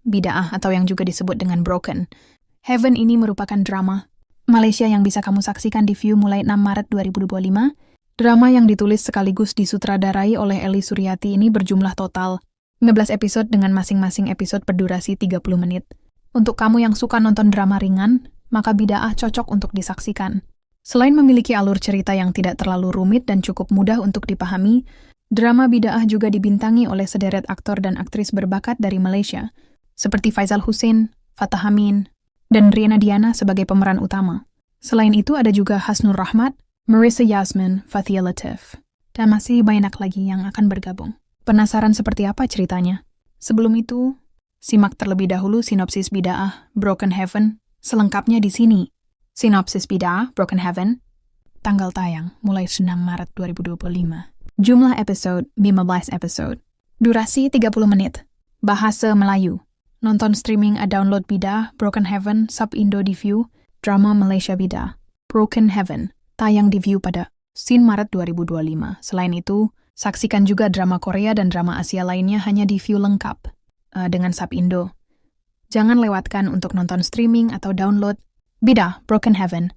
Bid'ah atau yang juga disebut dengan Broken Heaven ini merupakan drama Malaysia yang bisa kamu saksikan di View mulai 6 Maret 2025. Drama yang ditulis sekaligus disutradarai oleh Eli Suryati ini berjumlah total 15 episode dengan masing-masing episode berdurasi 30 menit. Untuk kamu yang suka nonton drama ringan, maka Bid'ah cocok untuk disaksikan. Selain memiliki alur cerita yang tidak terlalu rumit dan cukup mudah untuk dipahami, drama Bid'ah juga dibintangi oleh sederet aktor dan aktris berbakat dari Malaysia, seperti Faizal Hussein, Fatah Amin, dan Riana Diana sebagai pemeran utama. Selain itu ada juga Hasnur Rahmat, Marissa Yasmin, Fathia Latif, dan masih banyak lagi yang akan bergabung. Penasaran seperti apa ceritanya? Sebelum itu, simak terlebih dahulu sinopsis Bid'ah Broken Heaven selengkapnya di sini. Sinopsis Bid'ah Broken Heaven, tanggal tayang mulai 6 Maret 2025. Jumlah episode 15 episode. Durasi 30 menit. Bahasa Melayu. Nonton streaming download Bid'ah Broken Heaven sub Indo di View, drama Malaysia Bid'ah Broken Heaven, tayang di View pada 9 Maret 2025. Selain itu, saksikan juga drama Korea dan drama Asia lainnya hanya di View lengkap dengan sub Indo. Jangan lewatkan untuk nonton streaming atau download Bid'ah Broken Heaven.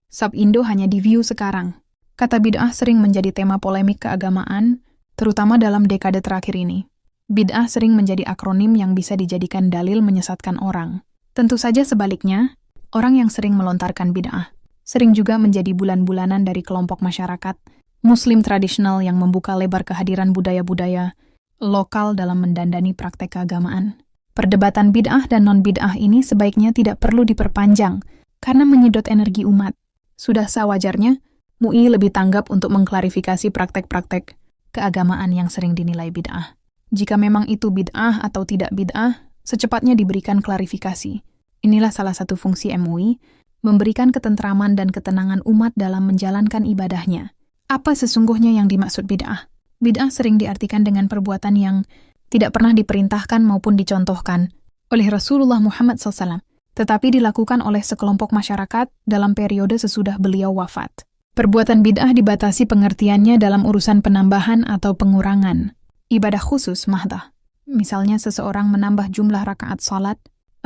Sub Indo hanya di View sekarang. Kata Bid'ah sering menjadi tema polemik keagamaan, terutama dalam dekade terakhir ini. Bid'ah sering menjadi akronim yang bisa dijadikan dalil menyesatkan orang. Tentu saja sebaliknya, orang yang sering melontarkan bid'ah sering juga menjadi bulan-bulanan dari kelompok masyarakat Muslim tradisional yang membuka lebar kehadiran budaya-budaya lokal dalam mendandani praktek keagamaan. Perdebatan bid'ah dan non-bid'ah ini sebaiknya tidak perlu diperpanjang karena menyedot energi umat. Sudah sewajarnya, MUI lebih tanggap untuk mengklarifikasi praktek-praktek keagamaan yang sering dinilai bid'ah. Jika memang itu bid'ah atau tidak bid'ah, secepatnya diberikan klarifikasi. Inilah salah satu fungsi MUI, memberikan ketentraman dan ketenangan umat dalam menjalankan ibadahnya. Apa sesungguhnya yang dimaksud bid'ah? Bid'ah sering diartikan dengan perbuatan yang tidak pernah diperintahkan maupun dicontohkan oleh Rasulullah Muhammad SAW, tetapi dilakukan oleh sekelompok masyarakat dalam periode sesudah beliau wafat. Perbuatan bid'ah dibatasi pengertiannya dalam urusan penambahan atau pengurangan. Ibadah khusus mahdah. Misalnya seseorang menambah jumlah rakaat salat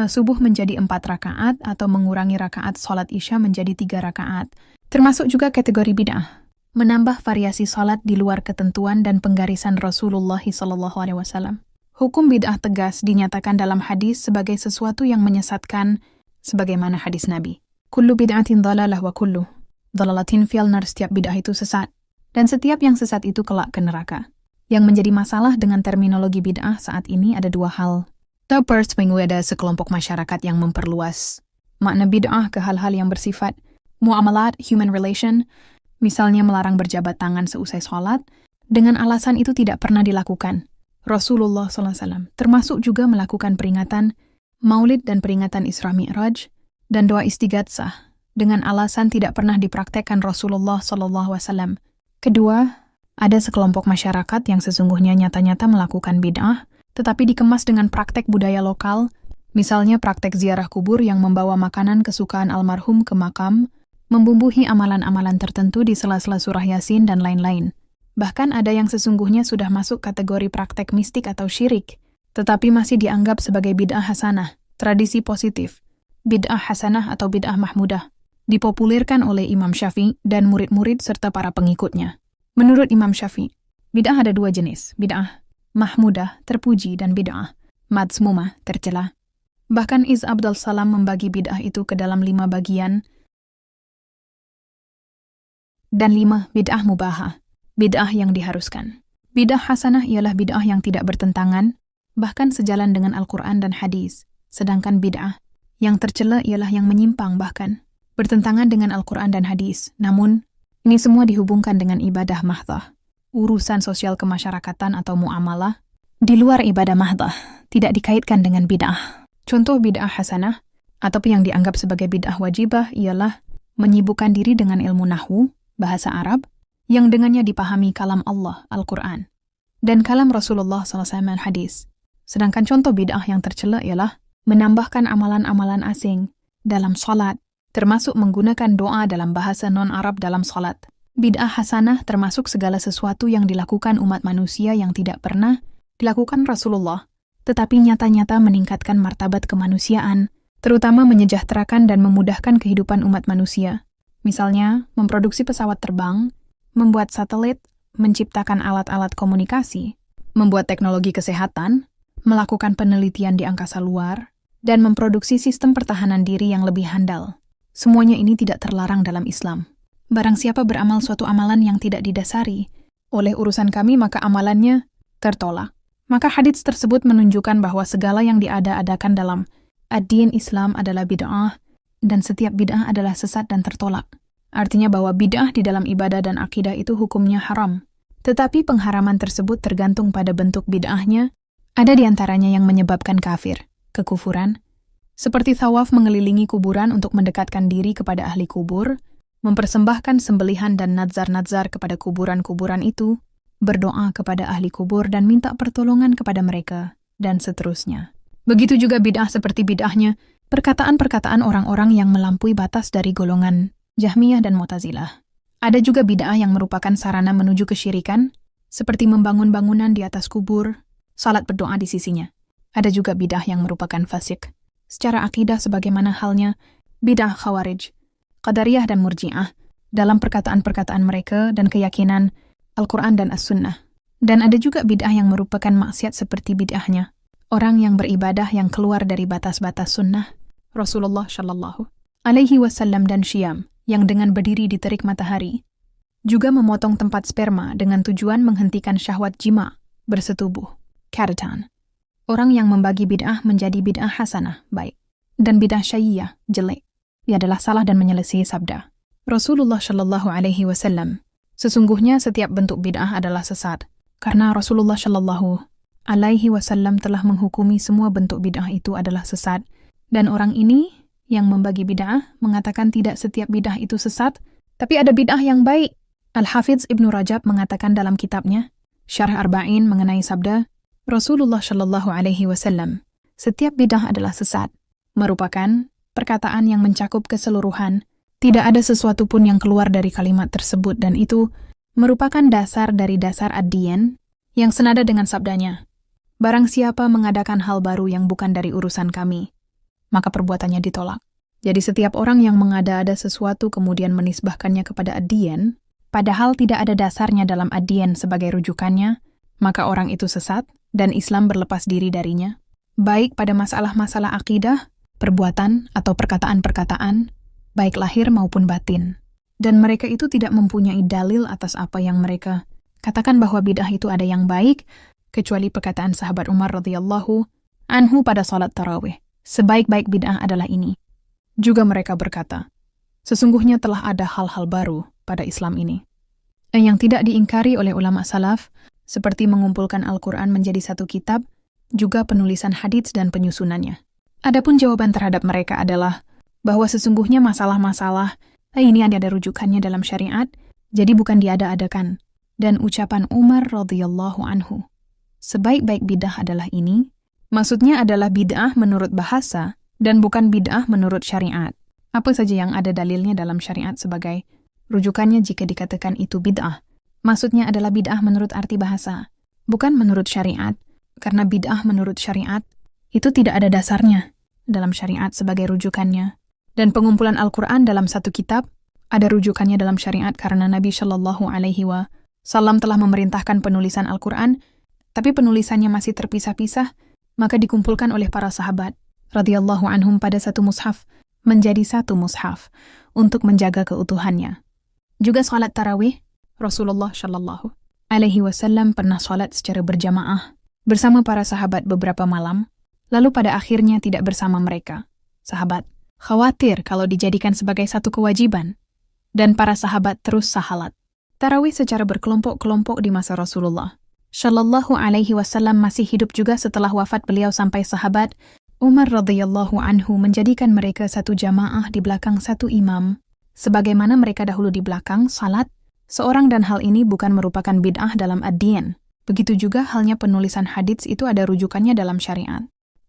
subuh menjadi 4 rakaat atau mengurangi rakaat salat isya menjadi 3 rakaat. Termasuk juga kategori bid'ah. Menambah variasi salat di luar ketentuan dan penggarisan Rasulullah SAW. Hukum bid'ah tegas dinyatakan dalam hadis sebagai sesuatu yang menyesatkan sebagaimana hadis Nabi. Kullu bid'atin dhalalah wa kullu dhalalatin fil nar. Setiap bid'ah itu sesat dan setiap yang sesat itu kelak ke neraka. Yang menjadi masalah dengan terminologi bid'ah saat ini ada dua hal. The first, ada sekelompok masyarakat yang memperluas makna bid'ah ke hal-hal yang bersifat muamalat, human relation, misalnya melarang berjabat tangan seusai sholat, dengan alasan itu tidak pernah dilakukan. Rasulullah SAW termasuk juga melakukan peringatan maulid dan peringatan Isra Mi'raj dan doa istighatsah dengan alasan tidak pernah dipraktekkan Rasulullah SAW. Kedua, ada sekelompok masyarakat yang sesungguhnya nyata-nyata melakukan bid'ah, tetapi dikemas dengan praktek budaya lokal, misalnya praktek ziarah kubur yang membawa makanan kesukaan almarhum ke makam, membumbuhi amalan-amalan tertentu di sela-sela surah Yasin dan lain-lain. Bahkan ada yang sesungguhnya sudah masuk kategori praktek mistik atau syirik, tetapi masih dianggap sebagai bid'ah hasanah, tradisi positif. Bid'ah hasanah atau bid'ah mahmudah dipopulirkan oleh Imam Syafi'i dan murid-murid serta para pengikutnya. Menurut Imam Syafi'i, bid'ah ada dua jenis, bid'ah mahmudah, terpuji, dan bid'ah madzmumah, tercela. Bahkan Iz Abdul Salam membagi bid'ah itu ke dalam 5 bagian dan 5 bid'ah mubahah, bid'ah yang diharuskan. Bid'ah hasanah ialah bid'ah yang tidak bertentangan, bahkan sejalan dengan Al-Quran dan hadis, sedangkan bid'ah yang tercela ialah yang menyimpang bahkan bertentangan dengan Al-Quran dan hadis, namun ini semua dihubungkan dengan ibadah mahdah, urusan sosial kemasyarakatan atau muamalah, di luar ibadah mahdah, tidak dikaitkan dengan bid'ah. Contoh bid'ah hasanah, atau yang dianggap sebagai bid'ah wajibah, ialah menyibukkan diri dengan ilmu nahwu, bahasa Arab, yang dengannya dipahami kalam Allah, Al-Quran, dan kalam Rasulullah SAW hadis. Sedangkan contoh bid'ah yang tercela ialah menambahkan amalan-amalan asing dalam salat, termasuk menggunakan doa dalam bahasa non-Arab dalam salat. Bid'ah hasanah termasuk segala sesuatu yang dilakukan umat manusia yang tidak pernah dilakukan Rasulullah tetapi nyata-nyata meningkatkan martabat kemanusiaan, terutama menyejahterakan dan memudahkan kehidupan umat manusia. Misalnya, memproduksi pesawat terbang, membuat satelit, menciptakan alat-alat komunikasi, membuat teknologi kesehatan, melakukan penelitian di angkasa luar, dan memproduksi sistem pertahanan diri yang lebih handal. Semuanya ini tidak terlarang dalam Islam. Barang siapa beramal suatu amalan yang tidak didasari oleh urusan kami, maka amalannya tertolak. Maka hadits tersebut menunjukkan bahwa segala yang diada-adakan dalam ad-din Islam adalah bid'ah, dan setiap bid'ah adalah sesat dan tertolak. Artinya bahwa bid'ah di dalam ibadah dan akidah itu hukumnya haram. Tetapi pengharaman tersebut tergantung pada bentuk bid'ahnya. Ada di antaranya yang menyebabkan kafir, kekufuran, seperti tawaf mengelilingi kuburan untuk mendekatkan diri kepada ahli kubur, mempersembahkan sembelihan dan nazar-nazar kepada kuburan-kuburan itu, berdoa kepada ahli kubur dan minta pertolongan kepada mereka, dan seterusnya. Begitu juga bid'ah seperti bid'ahnya perkataan-perkataan orang-orang yang melampaui batas dari golongan Jahmiyah dan Mu'tazilah. Ada juga bid'ah yang merupakan sarana menuju kesyirikan, seperti membangun bangunan di atas kubur, salat berdoa di sisinya. Ada juga bid'ah yang merupakan fasik secara akidah sebagaimana halnya bid'ah Khawarij, Qadariyah dan Murji'ah dalam perkataan-perkataan mereka dan keyakinan Al-Quran dan As-Sunnah. Dan ada juga bid'ah yang merupakan maksiat seperti bid'ahnya orang yang beribadah yang keluar dari batas-batas sunnah Rasulullah Shallallahu Alaihi Wasallam dan Syam yang dengan berdiri di terik matahari, juga memotong tempat sperma dengan tujuan menghentikan syahwat jima bersetubuh, karatan. Orang yang membagi bid'ah menjadi bid'ah hasanah, baik, dan bid'ah syaiyah, jelek. Ia adalah salah dan menyelesaikan sabda Rasulullah Shallallahu Alaihi Wasallam. Sesungguhnya setiap bentuk bid'ah adalah sesat, karena Rasulullah Shallallahu Alaihi Wasallam telah menghukumi semua bentuk bid'ah itu adalah sesat. Dan orang ini yang membagi bid'ah mengatakan tidak setiap bid'ah itu sesat, tapi ada bid'ah yang baik. Al-Hafidz Ibnu Rajab mengatakan dalam kitabnya Syarh Arba'in mengenai sabda Rasulullah Shallallahu Alaihi Wasallam, setiap bid'ah adalah sesat, merupakan perkataan yang mencakup keseluruhan. Tidak ada sesuatu pun yang keluar dari kalimat tersebut, dan itu merupakan dasar dari dasar ad-diyan yang senada dengan sabdanya. Barang siapa mengadakan hal baru yang bukan dari urusan kami, maka perbuatannya ditolak. Jadi setiap orang yang mengada-ada sesuatu kemudian menisbahkannya kepada ad-diyan, padahal tidak ada dasarnya dalam ad-diyan sebagai rujukannya, maka orang itu sesat dan Islam berlepas diri darinya. Baik pada masalah-masalah akidah, perbuatan atau perkataan-perkataan, baik lahir maupun batin. Dan mereka itu tidak mempunyai dalil atas apa yang mereka katakan bahwa bid'ah itu ada yang baik, kecuali perkataan sahabat Umar radhiyallahu anhu pada salat tarawih. Sebaik-baik bid'ah adalah ini. Juga mereka berkata, sesungguhnya telah ada hal-hal baru pada Islam ini, yang tidak diingkari oleh ulama salaf, seperti mengumpulkan Al-Quran menjadi satu kitab, juga penulisan hadits dan penyusunannya. Adapun jawaban terhadap mereka adalah bahwa sesungguhnya masalah-masalah ini ada rujukannya dalam syariat, jadi bukan diada-adakan. Dan ucapan Umar radhiyallahu anhu, sebaik-baik bid'ah adalah ini, maksudnya adalah bid'ah menurut bahasa dan bukan bid'ah menurut syariat. Apa saja yang ada dalilnya dalam syariat sebagai rujukannya jika dikatakan itu bid'ah, maksudnya adalah bid'ah menurut arti bahasa, bukan menurut syariat, karena bid'ah menurut syariat itu tidak ada dasarnya dalam syariat sebagai rujukannya. Dan pengumpulan Al-Quran dalam satu kitab ada rujukannya dalam syariat karena Nabi Shallallahu Alaihi Wasallam telah memerintahkan penulisan Al-Quran, tapi penulisannya masih terpisah-pisah, maka dikumpulkan oleh para sahabat radhiyallahu anhum pada satu mushaf menjadi satu mushaf untuk menjaga keutuhannya. Juga salat tarawih, Rasulullah Shallallahu Alaihi Wasallam pernah salat secara berjamaah bersama para sahabat beberapa malam, lalu pada akhirnya tidak bersama mereka. Sahabat khawatir kalau dijadikan sebagai satu kewajiban, dan para sahabat terus sahalat tarawih secara berkelompok-kelompok di masa Rasulullah Shallallahu Alaihi Wasallam masih hidup juga setelah wafat beliau sampai sahabat Umar radhiyallahu anhu menjadikan mereka satu jamaah di belakang satu imam, sebagaimana mereka dahulu di belakang salat seorang, dan hal ini bukan merupakan bid'ah dalam ad-din. Begitu juga halnya penulisan hadits itu ada rujukannya dalam syariat.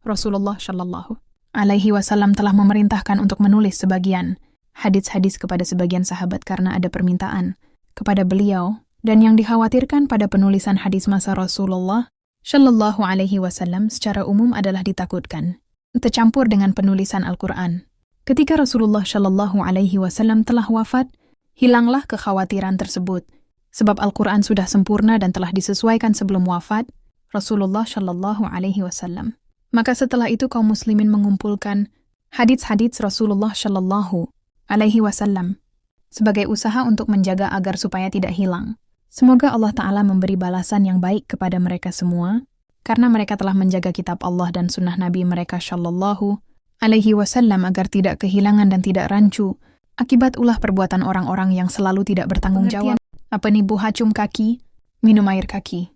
Rasulullah Shallallahu Alaihi Wasallam telah memerintahkan untuk menulis sebagian hadits-hadits kepada sebagian sahabat karena ada permintaan kepada beliau, dan yang dikhawatirkan pada penulisan hadis masa Rasulullah Shallallahu alaihi wasallam secara umum adalah ditakutkan, tercampur dengan penulisan Al-Quran. Ketika Rasulullah Shallallahu alaihi wasallam telah wafat, hilanglah kekhawatiran tersebut. Sebab Al-Quran sudah sempurna dan telah disesuaikan sebelum wafat Rasulullah Shallallahu alaihi wasallam. Maka setelah itu kaum muslimin mengumpulkan hadits-hadits Rasulullah Shallallahu alaihi wasallam sebagai usaha untuk menjaga agar supaya tidak hilang. Semoga Allah Ta'ala memberi balasan yang baik kepada mereka semua, karena mereka telah menjaga kitab Allah dan sunnah Nabi mereka Shallallahu alaihi wasallam agar tidak kehilangan dan tidak rancu, akibat ulah perbuatan orang-orang yang selalu tidak bertanggung jawab. Apa nih Bu, hacum kaki, minum air kaki.